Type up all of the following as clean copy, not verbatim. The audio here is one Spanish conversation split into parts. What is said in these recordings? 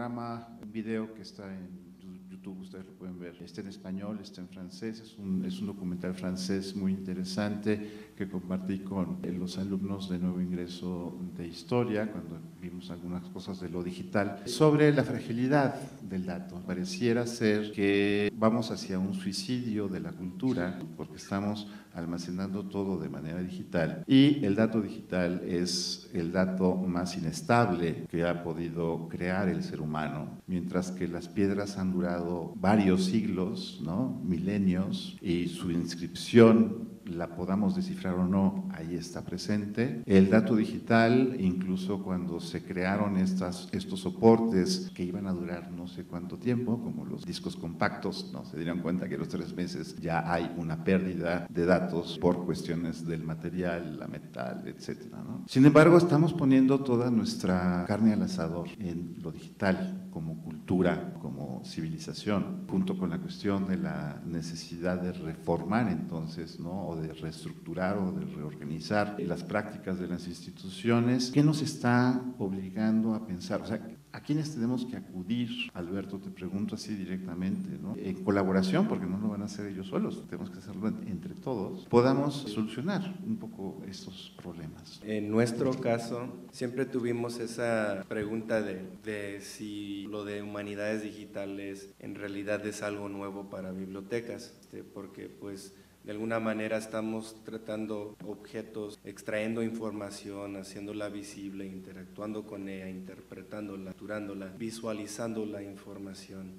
programa, un video que está en YouTube, ustedes lo pueden ver, está en español, está en francés, es un documental francés muy interesante que compartí con los alumnos de nuevo ingreso de historia, cuando vimos algunas cosas de lo digital, sobre la fragilidad del dato. Pareciera ser que vamos hacia un suicidio de la cultura, porque estamos almacenando todo de manera digital, y el dato digital es el dato más inestable que ha podido crear el ser humano, mientras que las piedras han durado varios siglos, ¿no? Milenios, y su inscripción, la podamos descifrar o no, ahí está presente. El dato digital, incluso cuando se crearon estos soportes que iban a durar no sé cuánto tiempo, como los discos compactos, no se dieron cuenta que a los 3 meses ya hay una pérdida de datos por cuestiones del material, la metal, etcétera, ¿no? Sin embargo, estamos poniendo toda nuestra carne al asador en lo digital, como cultura, como civilización, junto con la cuestión de la necesidad de reformar entonces, ¿no? O de reestructurar o de reorganizar las prácticas de las instituciones. ¿Qué nos está obligando a pensar? O sea, ¿a quiénes tenemos que acudir? Alberto, te pregunto así directamente, ¿no? En colaboración, porque no lo van a hacer ellos solos, tenemos que hacerlo entre todos, podamos solucionar un poco estos problemas. En nuestro caso, siempre tuvimos esa pregunta de si lo de humanidades digitales en realidad es algo nuevo para bibliotecas, porque pues de alguna manera estamos tratando objetos, extrayendo información, haciéndola visible, interactuando con ella, interpretándola, capturándola, visualizando la información,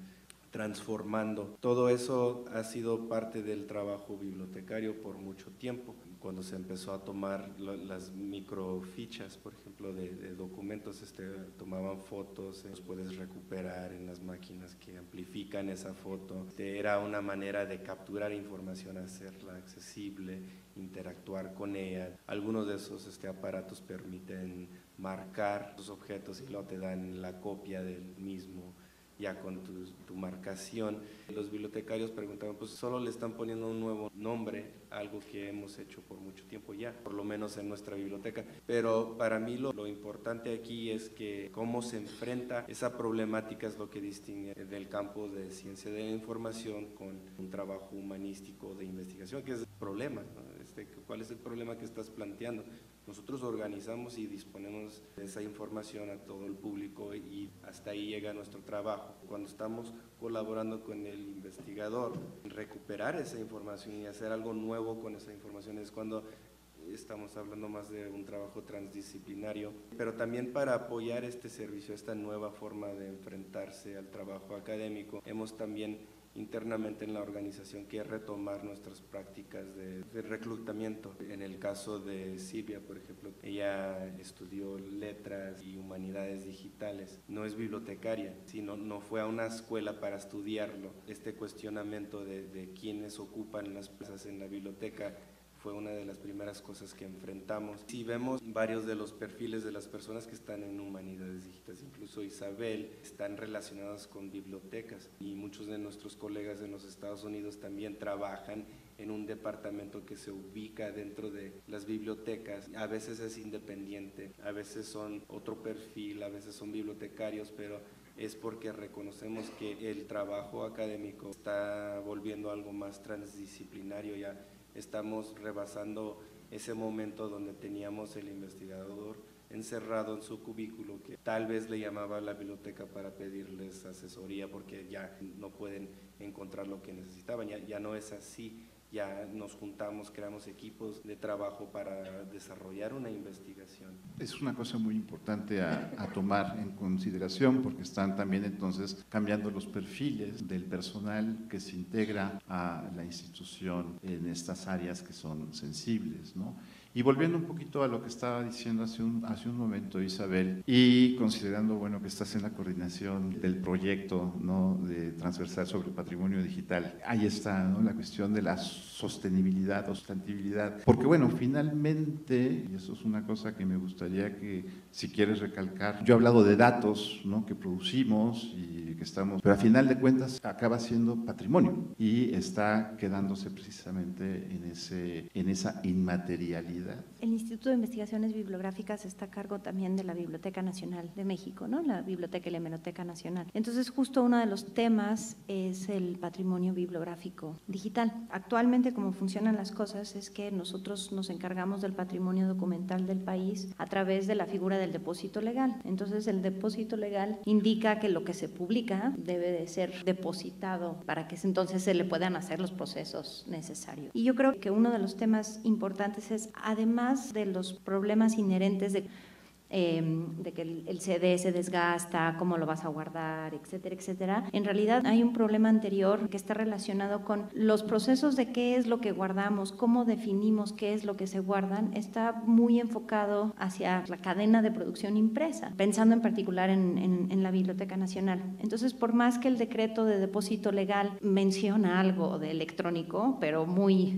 transformando. Todo eso ha sido parte del trabajo bibliotecario por mucho tiempo. Cuando se empezó a tomar las microfichas, por ejemplo, de documentos, tomaban fotos, los puedes recuperar en las máquinas que amplifican esa foto. Era una manera de capturar información, hacerla accesible, interactuar con ella. Algunos de esos aparatos permiten marcar los objetos y luego te dan la copia del mismo, ya con tu marcación. Los bibliotecarios preguntaban, pues solo le están poniendo un nuevo nombre, algo que hemos hecho por mucho tiempo ya, por lo menos en nuestra biblioteca. Pero para mí lo importante aquí es que cómo se enfrenta esa problemática es lo que distingue del campo de ciencia de la información con un trabajo humanístico de investigación, que es el problema, ¿no? ¿Cuál es el problema que estás planteando? Nosotros organizamos y disponemos de esa información a todo el público y hasta ahí llega nuestro trabajo. Cuando estamos colaborando con el investigador, recuperar esa información y hacer algo nuevo con esa información es cuando estamos hablando más de un trabajo transdisciplinario, pero también para apoyar este servicio, esta nueva forma de enfrentarse al trabajo académico, hemos también internamente en la organización que retomar nuestras prácticas de reclutamiento. En el caso de Silvia, por ejemplo, ella estudió letras y humanidades digitales, no es bibliotecaria, sino no fue a una escuela para estudiarlo. Este cuestionamiento de quiénes ocupan las plazas en la biblioteca fue una de las primeras cosas que enfrentamos. Si vemos varios de los perfiles de las personas que están en humanidades digitales, incluso Isabel, están relacionadas con bibliotecas y muchos de nuestros colegas en los Estados Unidos también trabajan en un departamento que se ubica dentro de las bibliotecas. A veces es independiente, a veces son otro perfil, a veces son bibliotecarios, pero es porque reconocemos que el trabajo académico está volviendo algo más transdisciplinario. Ya estamos rebasando ese momento donde teníamos el investigador encerrado en su cubículo que tal vez le llamaba a la biblioteca para pedirles asesoría porque ya no pueden encontrar lo que necesitaban. Ya no es así. Ya nos juntamos, creamos equipos de trabajo para desarrollar una investigación. Es una cosa muy importante a tomar en consideración porque están también entonces cambiando los perfiles del personal que se integra a la institución en estas áreas que son sensibles, ¿no? Y volviendo un poquito a lo que estaba diciendo hace un momento Isabel, y considerando, bueno, que estás en la coordinación del proyecto, ¿no?, de transversal sobre patrimonio digital, ahí está, ¿no?, la cuestión de la sostenibilidad o sustantibilidad, porque bueno, finalmente, y eso es una cosa que me gustaría que si quieres recalcar, yo he hablado de datos, ¿no?, que producimos y que estamos, pero a final de cuentas acaba siendo patrimonio y está quedándose precisamente en esa inmaterialidad calidad. El Instituto de Investigaciones Bibliográficas está a cargo también de la Biblioteca Nacional de México, ¿no? La Biblioteca y la Hemeroteca Nacional. Entonces, justo uno de los temas es el patrimonio bibliográfico digital. Actualmente, como funcionan las cosas, es que nosotros nos encargamos del patrimonio documental del país a través de la figura del depósito legal. Entonces, el depósito legal indica que lo que se publica debe de ser depositado para que entonces se le puedan hacer los procesos necesarios. Y yo creo que uno de los temas importantes es, además de los problemas inherentes de que el CD se desgasta, cómo lo vas a guardar, etcétera, etcétera. En realidad hay un problema anterior que está relacionado con los procesos de qué es lo que guardamos, cómo definimos qué es lo que se guardan, está muy enfocado hacia la cadena de producción impresa, pensando en particular en la Biblioteca Nacional. Entonces, por más que el decreto de depósito legal menciona algo de electrónico, pero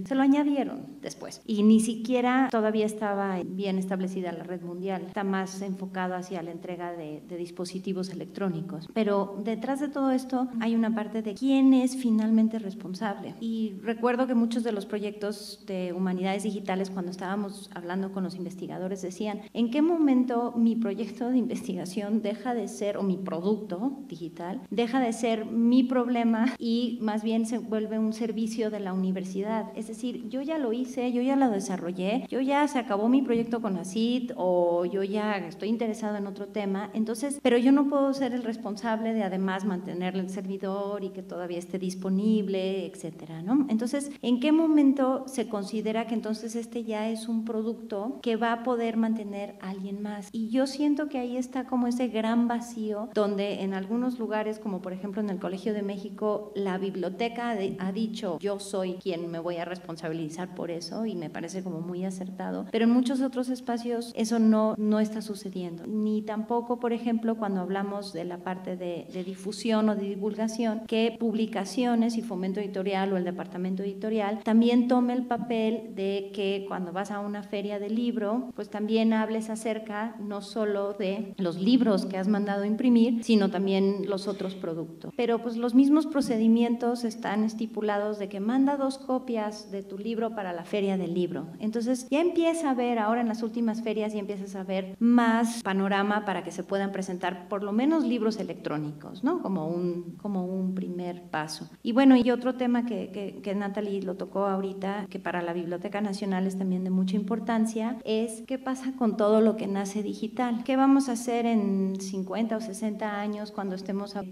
se lo añadieron después. Y ni siquiera todavía estaba bien establecida la red mundial, está más enfocado hacia la entrega de dispositivos electrónicos. Pero detrás de todo esto hay una parte de quién es finalmente responsable. Y recuerdo que muchos de los proyectos de humanidades digitales, cuando estábamos hablando con los investigadores, decían, ¿en qué momento mi proyecto de investigación deja de ser, o mi producto digital, deja de ser mi problema y más bien se vuelve un servicio de la universidad? Es decir, yo ya lo hice, yo ya lo desarrollé, yo ya se acabó mi proyecto con la CIT, o yo ya estoy interesado en otro tema, entonces, pero yo no puedo ser el responsable de además mantener el servidor y que todavía esté disponible, etcétera, ¿no? Entonces, ¿en qué momento se considera que entonces este ya es un producto que va a poder mantener a alguien más? Y yo siento que ahí está como ese gran vacío donde en algunos lugares, como por ejemplo en el Colegio de México, la biblioteca ha dicho, yo soy quien me voy a responsabilizar por eso, y me parece como muy acertado, pero en muchos otros espacios eso no está sucediendo, ni tampoco, por ejemplo, cuando hablamos de la parte de difusión o de divulgación, que publicaciones y fomento editorial o el departamento editorial también tome el papel de que cuando vas a una feria de libro, pues también hables acerca no solo de los libros que has mandado a imprimir, sino también los otros productos. Pero pues los mismos procedimientos están estipulados de que manda 2 copias de tu libro para la feria del libro. Entonces ya empieza a ver, ahora en las últimas ferias ya empiezas a ver más panorama para que se puedan presentar por lo menos libros electrónicos, ¿no? Como un primer paso. Y bueno, y otro tema que Natalie lo tocó ahorita, que para la Biblioteca Nacional es también de mucha importancia, es qué pasa con todo lo que nace digital. ¿Qué vamos a hacer en 50 o 60 años cuando estemos a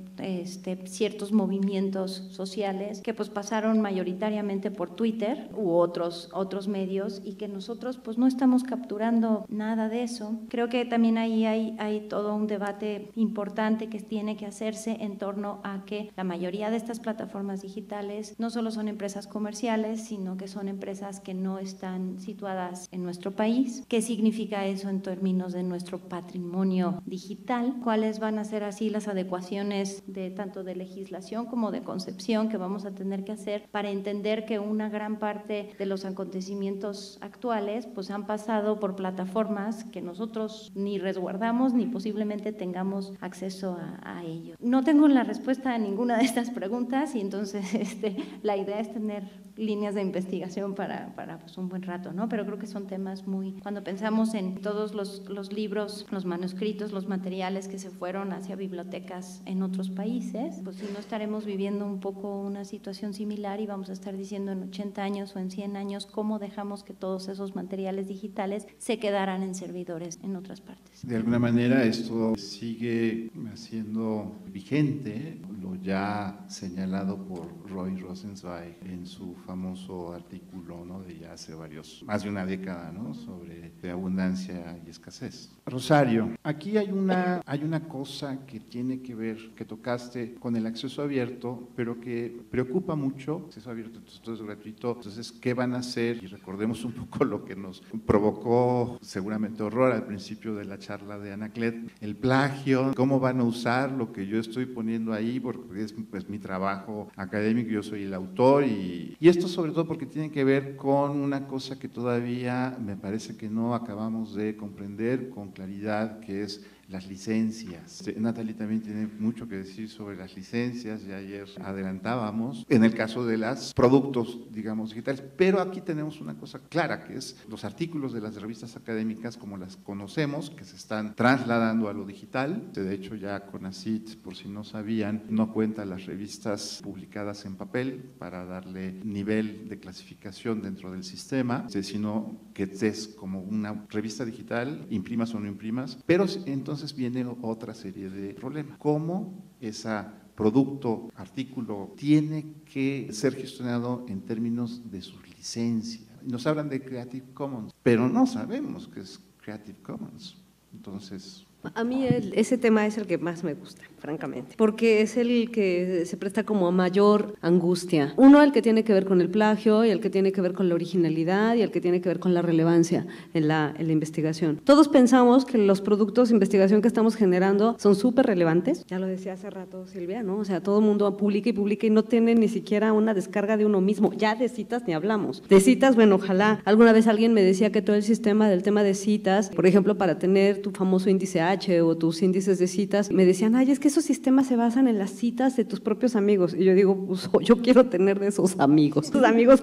ciertos movimientos sociales que pues pasaron mayoritariamente por Twitter u otros medios, y que nosotros pues no estamos capturando nada de eso? Creo que también ahí hay todo un debate importante que tiene que hacerse en torno a que la mayoría de estas plataformas digitales no solo son empresas comerciales, sino que son empresas que no están situadas en nuestro país. ¿Qué significa eso en términos de nuestro patrimonio digital? ¿Cuáles van a ser así las adecuaciones de tanto de legislación como de concepción que vamos a tener que hacer para entender que una gran parte de los acontecimientos actuales pues han pasado por plataformas que nosotros ni resguardamos ni posiblemente tengamos acceso a ello? No tengo la respuesta a ninguna de estas preguntas, y entonces la idea es tener líneas de investigación para pues un buen rato, ¿no? Pero creo que son temas cuando pensamos en todos los libros, los manuscritos, los materiales que se fueron hacia bibliotecas en otros países, pues si no estaremos viviendo un poco una situación similar y vamos a estar diciendo en 80 años o en 100 años cómo dejamos que todos esos materiales digitales se quedaran en servidores en otras partes. De alguna manera esto sigue siendo vigente, lo ya señalado por Roy Rosenzweig en su famoso artículo, ¿no?, de ya hace más de una década, ¿no?, sobre de abundancia y escasez. Rosario, aquí hay una cosa que tiene que ver, que tocaste con el acceso abierto, pero que preocupa mucho. Acceso abierto, esto es gratuito, entonces, ¿qué van a hacer? Y recordemos un poco lo que nos provocó seguramente horror al principio de la charla de Anaclet, el plagio, cómo van a usar lo que yo estoy poniendo ahí, porque es pues mi trabajo académico, yo soy el autor, y esto sobre todo porque tiene que ver con una cosa que todavía me parece que no acabamos de comprender con claridad, que es las licencias. Natalie también tiene mucho que decir sobre las licencias, ya ayer adelantábamos, en el caso de los productos, digamos, digitales, pero aquí tenemos una cosa clara, que es los artículos de las revistas académicas como las conocemos, que se están trasladando a lo digital. De hecho, ya CONACYT, por si no sabían, no cuenta las revistas publicadas en papel para darle nivel de clasificación dentro del sistema, sino que es como una revista digital, imprimas o no imprimas, pero entonces viene otra serie de problemas. ¿Cómo ese producto, artículo, tiene que ser gestionado en términos de su licencia? Nos hablan de Creative Commons, pero no sabemos qué es Creative Commons. Entonces, a mí ese tema es el que más me gusta, francamente, porque es el que se presta como a mayor angustia. Uno, el que tiene que ver con el plagio, y el que tiene que ver con la originalidad, y el que tiene que ver con la relevancia en la investigación. Todos pensamos que los productos de investigación que estamos generando son súper relevantes, ya lo decía hace rato Silvia, ¿no? O sea, todo el mundo publica y no tiene ni siquiera una descarga de uno mismo, ya de citas ni hablamos. De citas, bueno, ojalá, alguna vez alguien me decía que todo el sistema del tema de citas, por ejemplo, para tener tu famoso índice H o tus índices de citas, me decían, ay, es que esos sistemas se basan en las citas de tus propios amigos. Y yo digo, pues, yo quiero tener de esos amigos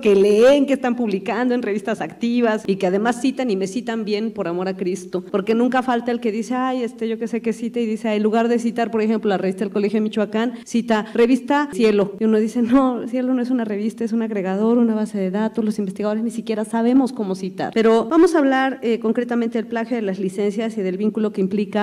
que leen, que están publicando en revistas activas y que además citan y me citan bien por amor a Cristo, porque nunca falta el que dice, ay, yo que sé que cita, y dice, en lugar de citar, por ejemplo, la revista del Colegio de Michoacán, cita revista Cielo, y uno dice, no, Cielo no es una revista, es un agregador, una base de datos, los investigadores ni siquiera sabemos cómo citar. Pero vamos a hablar concretamente del plagio de las licencias y del vínculo que implica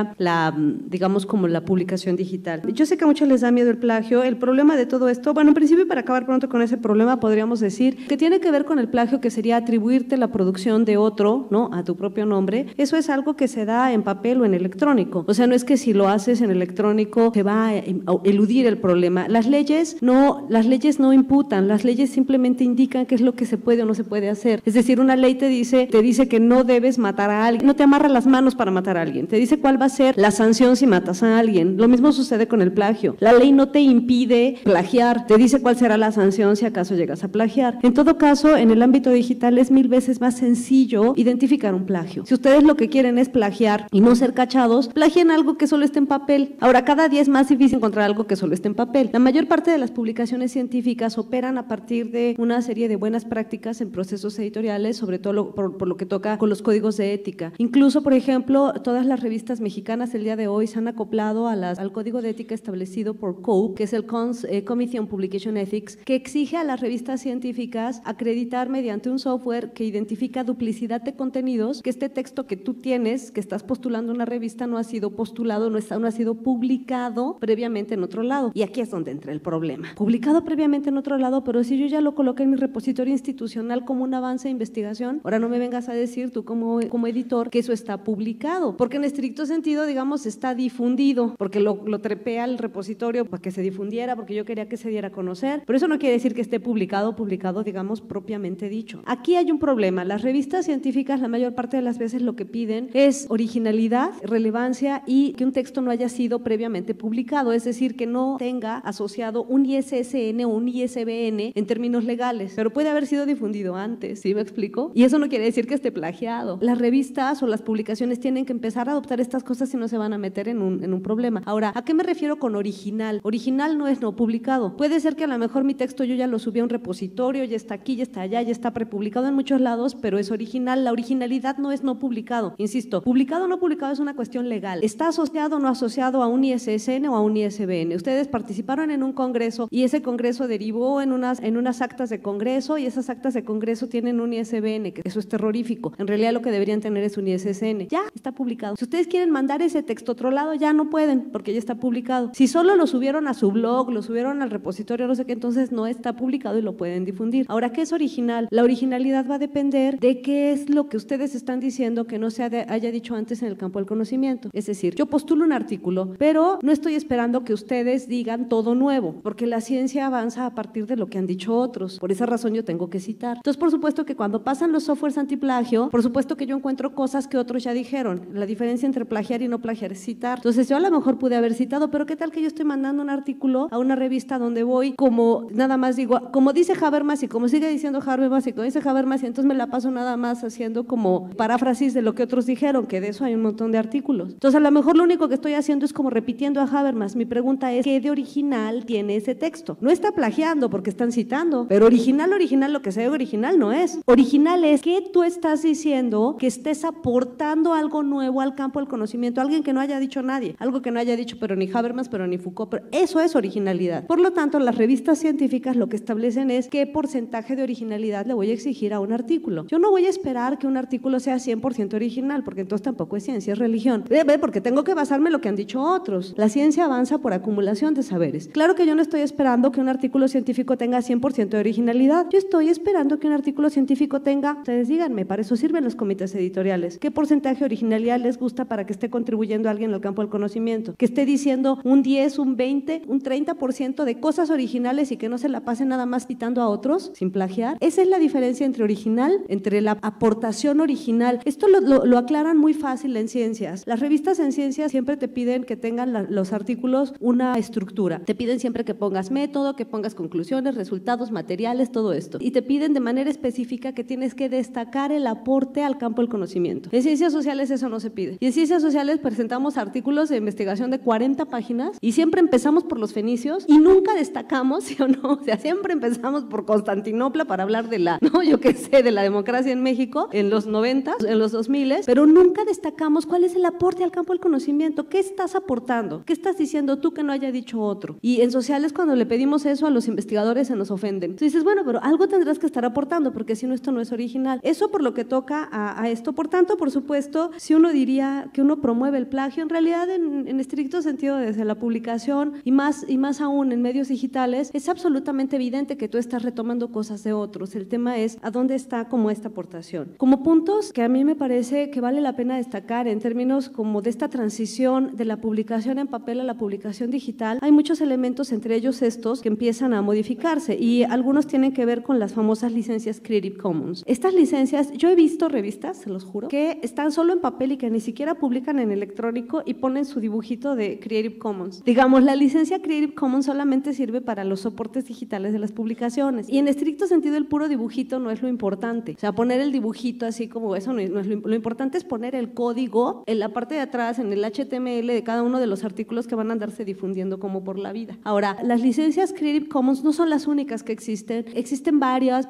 digamos, como la publicación digital. Yo sé que a muchos les da miedo el plagio. El problema de todo esto, bueno, en principio, para acabar pronto con ese problema, podríamos decir que tiene que ver con el plagio, que sería atribuirte la producción de otro, ¿no?, a tu propio nombre. Eso es algo que se da en papel o en electrónico. O sea, no es que si lo haces en electrónico se va a eludir el problema. Las leyes no imputan, las leyes simplemente indican qué es lo que se puede o no se puede hacer. Es decir, una ley te dice que no debes matar a alguien, no te amarra las manos para matar a alguien, te dice cuál va a ser la sanción si matas a alguien. Lo mismo sucede con el plagio. La ley no te impide plagiar, te dice cuál será la sanción si acaso llegas a plagiar. En todo caso, en el ámbito digital es 1000 veces más sencillo identificar un plagio. Si ustedes lo que quieren es plagiar y no ser cachados, plagien algo que solo esté en papel. Ahora, cada día es más difícil encontrar algo que solo esté en papel. La mayor parte de las publicaciones científicas operan a partir de una serie de buenas prácticas en procesos editoriales, sobre todo por lo que toca con los códigos de ética. Incluso, por ejemplo, todas las revistas mexicanas el día de hoy se han acoplado al código de ética establecido por COPE, que es el Committee on Publication Ethics, que exige a las revistas científicas acreditar mediante un software que identifica duplicidad de contenidos, que este texto que tú tienes, que estás postulando en una revista, no ha sido postulado, no ha sido publicado previamente en otro lado. Y aquí es donde entra el problema. Publicado previamente en otro lado, pero si yo ya lo coloqué en mi repositorio institucional como un avance de investigación, ahora no me vengas a decir tú como editor que eso está publicado, porque en estricto sentido, digamos, está difundido, porque lo trepé al repositorio para que se difundiera, porque yo quería que se diera a conocer, pero eso no quiere decir que esté publicado, digamos, propiamente dicho. Aquí hay un problema. Las revistas científicas la mayor parte de las veces lo que piden es originalidad, relevancia y que un texto no haya sido previamente publicado, es decir, que no tenga asociado un ISSN o un ISBN en términos legales, pero puede haber sido difundido antes, ¿sí me explico? Y eso no quiere decir que esté plagiado. Las revistas o las publicaciones tienen que empezar a adoptar estas cosas si no se van a meter en un problema. Ahora, ¿a qué me refiero con original? Original no es no publicado. Puede ser que a lo mejor mi texto yo ya lo subí a un repositorio, ya está aquí, ya está allá, ya está prepublicado en muchos lados, pero es original. La originalidad no es no publicado. Insisto, publicado o no publicado es una cuestión legal. ¿Está asociado o no asociado a un ISSN o a un ISBN? Ustedes participaron en un congreso y ese congreso derivó en unas actas de congreso y esas actas de congreso tienen un ISBN, que eso es terrorífico. En realidad lo que deberían tener es un ISSN. Ya está publicado. Si ustedes quieren mandar ese texto a otro lado, ya no pueden porque ya está publicado. Si solo lo subieron a su blog, lo subieron al repositorio, no sé qué, entonces no está publicado y lo pueden difundir. Ahora, ¿qué es original? La originalidad va a depender de qué es lo que ustedes están diciendo que no se haya dicho antes en el campo del conocimiento. Es decir, yo postulo un artículo, pero no estoy esperando que ustedes digan todo nuevo, porque la ciencia avanza a partir de lo que han dicho otros. Por esa razón yo tengo que citar. Entonces, por supuesto que cuando pasan los softwares antiplagio, por supuesto que yo encuentro cosas que otros ya dijeron. La diferencia entre plagiar plagiar y no plagiar es citar. Entonces yo a lo mejor pude haber citado, pero ¿qué tal que yo estoy mandando un artículo a una revista donde voy como nada más digo, como dice Habermas y como sigue diciendo Habermas y como dice Habermas, y entonces me la paso nada más haciendo como paráfrasis de lo que otros dijeron, que de eso hay un montón de artículos. Entonces a lo mejor lo único que estoy haciendo es como repitiendo a Habermas. Mi pregunta es, ¿qué de original tiene ese texto? No está plagiando porque están citando, pero original, lo que sea original no es. Original es que tú estás diciendo que estés aportando algo nuevo al campo del conocimiento, alguien que no haya dicho nadie, algo que no haya dicho pero ni Habermas, pero ni Foucault, pero eso es originalidad. Por lo tanto, las revistas científicas lo que establecen es qué porcentaje de originalidad le voy a exigir a un artículo. Yo no voy a esperar que un artículo sea 100% original, porque entonces tampoco es ciencia, es religión. Porque tengo que basarme en lo que han dicho otros. La ciencia avanza por acumulación de saberes. Claro que yo no estoy esperando que un artículo científico tenga 100% de originalidad. Yo estoy esperando que un artículo científico tenga, ustedes díganme, para eso sirven los comités editoriales, qué porcentaje de originalidad les gusta para que esté contribuyendo a alguien al campo del conocimiento, que esté diciendo un 10, un 20, un 30% de cosas originales y que no se la pase nada más citando a otros sin plagiar. Esa es la diferencia entre original, entre la aportación original. Esto lo aclaran muy fácil en ciencias. Las revistas en ciencias siempre te piden que tengan los artículos una estructura. Te piden siempre que pongas método, que pongas conclusiones, resultados, materiales, todo esto. Y te piden de manera específica que tienes que destacar el aporte al campo del conocimiento. En ciencias sociales eso no se pide. Y en ciencias sociales presentamos artículos de investigación de 40 páginas y siempre empezamos por los fenicios y nunca destacamos, ¿sí o no? O sea, siempre empezamos por Constantinopla para hablar de la, no, yo qué sé, de la democracia en México en los 90, en los 2000, pero nunca destacamos cuál es el aporte al campo del conocimiento. ¿Qué estás aportando? ¿Qué estás diciendo tú que no haya dicho otro? Y en sociales cuando le pedimos eso a los investigadores se nos ofenden. Entonces dices, bueno, pero algo tendrás que estar aportando porque si no esto no es original. Eso por lo que toca a esto. Por tanto, por supuesto, si uno diría que uno promueve el plagio, en realidad en estricto sentido desde la publicación y más aún en medios digitales, es absolutamente evidente que tú estás retomando cosas de otros. El tema es a dónde está como esta aportación. Como puntos que a mí me parece que vale la pena destacar en términos como de esta transición de la publicación en papel a la publicación digital, hay muchos elementos, entre ellos estos, que empiezan a modificarse y algunos tienen que ver con las famosas licencias Creative Commons. Estas licencias, yo he visto revistas, se los juro, que están solo en papel y que ni siquiera publican en electrónico y ponen su dibujito de Creative Commons. Digamos, la licencia Creative Commons solamente sirve para los soportes digitales de las publicaciones y en estricto sentido el puro dibujito no es lo importante. O sea, poner el dibujito así como eso no es lo importante es poner el código en la parte de atrás, en el HTML de cada uno de los artículos que van a andarse difundiendo como por la vida. Ahora, las licencias Creative Commons no son las únicas que existen. Existen varias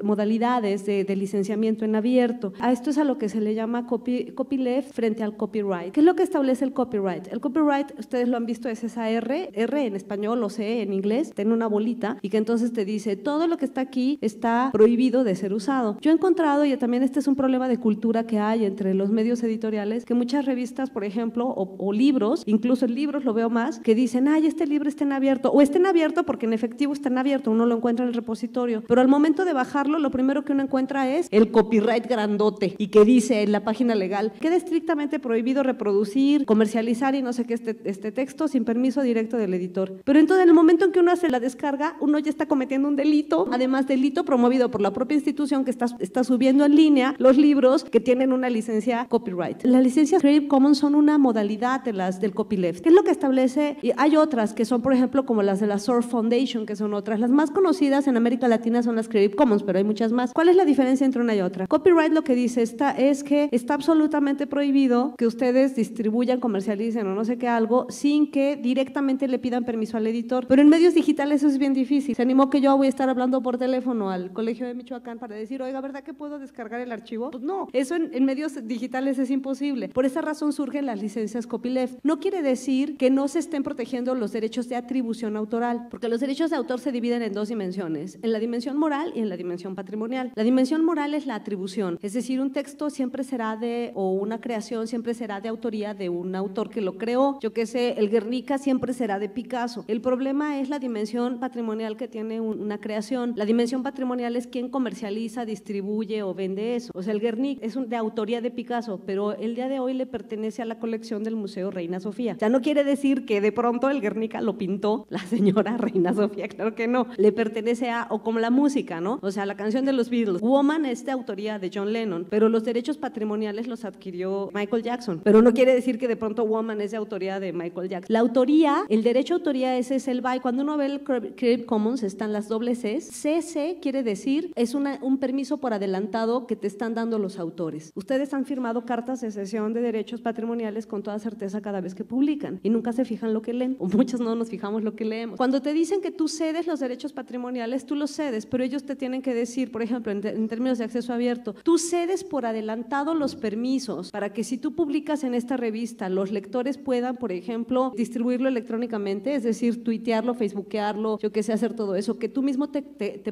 modalidades de licenciamiento en abierto. A esto es a lo que se le llama copyleft frente al copyright. ¿Qué es lo que establece el copyright? El copyright, ustedes lo han visto, es esa R en español o C en inglés, tiene una bolita y que entonces te dice todo lo que está aquí está prohibido de ser usado. Yo he encontrado, y también este es un problema de cultura que hay entre los medios editoriales, que muchas revistas, por ejemplo, o libros, incluso en libros lo veo más, que dicen, ay, este libro está en abierto, o está en abierto porque en efectivo está en abierto, uno lo encuentra en el repositorio, pero al momento de bajarlo, lo primero que uno encuentra es el copyright grandote y que dice en la página legal, queda estrictamente prohibido reproducir, comercializar y no sé qué este texto sin permiso directo del editor. Pero entonces en el momento en que uno hace la descarga, uno ya está cometiendo un delito, además delito promovido por la propia institución que está subiendo en línea los libros que tienen una licencia copyright. Las licencias Creative Commons son una modalidad de las del copyleft. ¿Qué es lo que establece? Y hay otras que son, por ejemplo, como las de la Source Foundation, que son otras. Las más conocidas en América Latina son las Creative Commons, pero hay muchas más. ¿Cuál es la diferencia entre una y otra? Copyright lo que dice es que está absolutamente prohibido que ustedes distribuyan, comercialicen o no sé qué algo sin que directamente le pidan permiso al editor. Pero en medios digitales eso es bien difícil. Se animó que yo voy a estar hablando por teléfono al Colegio de Michoacán para decir, oiga, ¿verdad que puedo descargar el archivo? Pues no, eso en medios digitales es imposible. Por esa razón surgen las licencias copyleft. No quiere decir que no se estén protegiendo los derechos de atribución autoral, porque los derechos de autor se dividen en dos dimensiones, en la dimensión moral y en la dimensión patrimonial. La dimensión moral es la atribución, es decir, un texto siempre será o una creación siempre será de autoría de un autor que lo creó. Yo qué sé, el Guernica siempre será de Picasso. El problema es la dimensión patrimonial que tiene una creación. La dimensión patrimonial es quien comercializa, distribuye o vende eso. O sea, el Guernica es de autoría de Picasso, pero el día de hoy le pertenece a la colección del Museo Reina Sofía. O sea, no quiere decir que de pronto el Guernica lo pintó la señora Reina Sofía, claro que no. Le pertenece o como la música, ¿no? O sea, la canción de los Beatles, Woman es de autoría de John Lennon, pero los derechos patrimoniales los adquirió Michael Jackson, pero no quiere decir que de pronto Woman es de autoría de Michael Jackson. La autoría, el derecho a autoría, ese es el BY. Cuando uno ve el Creative Commons están las dobles Cs. CC quiere decir, es un permiso por adelantado que te están dando los autores. Ustedes han firmado cartas de cesión de derechos patrimoniales con toda certeza cada vez que publican y nunca se fijan lo que leen, o muchos no nos fijamos lo que leemos. Cuando te dicen que tú cedes los derechos patrimoniales, tú los cedes, pero ellos te tienen que decir, por ejemplo, en términos de acceso abierto, tú cedes por adelantado los permisos para que si tú publicas en esta revista, los lectores puedan, por ejemplo, distribuirlo electrónicamente, es decir, tuitearlo, facebookearlo, yo que sé, hacer todo eso, que tú mismo te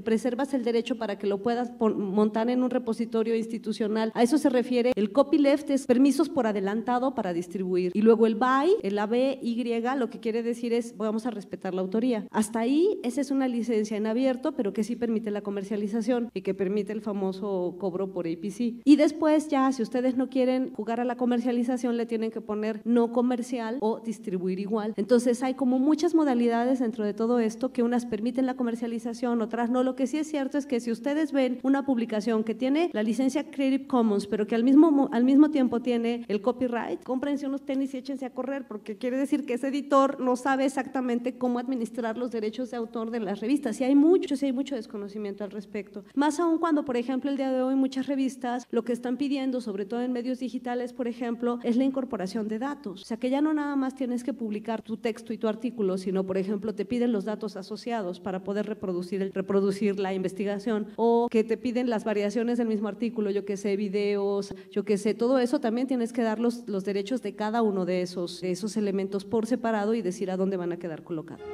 preservas el derecho para que lo puedas montar en un repositorio institucional. A eso se refiere el copyleft, es permisos por adelantado para distribuir. Y luego el BY, el ABY, lo que quiere decir es vamos a respetar la autoría. Hasta ahí, esa es una licencia en abierto, pero que sí permite la comercialización y que permite el famoso cobro por APC. Y después ya, si ustedes no quieren jugar a la comercialización, le tienen que poner no comercial o distribuir igual. Entonces hay como muchas modalidades dentro de todo esto, que unas permiten la comercialización, otras no. Lo que sí es cierto es que si ustedes ven una publicación que tiene la licencia Creative Commons, pero que al mismo tiempo tiene el copyright, cómprense unos tenis y échense a correr, porque quiere decir que ese editor no sabe exactamente cómo administrar los derechos de autor de las revistas. Y hay mucho desconocimiento al respecto. Más aún cuando, por ejemplo, el día de hoy muchas revistas lo que están pidiendo, sobre todo en medios digitales, por ejemplo, es la incorporación de datos. O sea, que ya no nada más tienes que publicar tu texto y tu artículo, sino, por ejemplo, te piden los datos asociados para poder reproducir la investigación, o que te piden las variaciones del mismo artículo, yo que sé, videos, yo que sé, todo eso también tienes que dar los derechos de cada uno de esos elementos por separado y decir a dónde van a quedar colocados.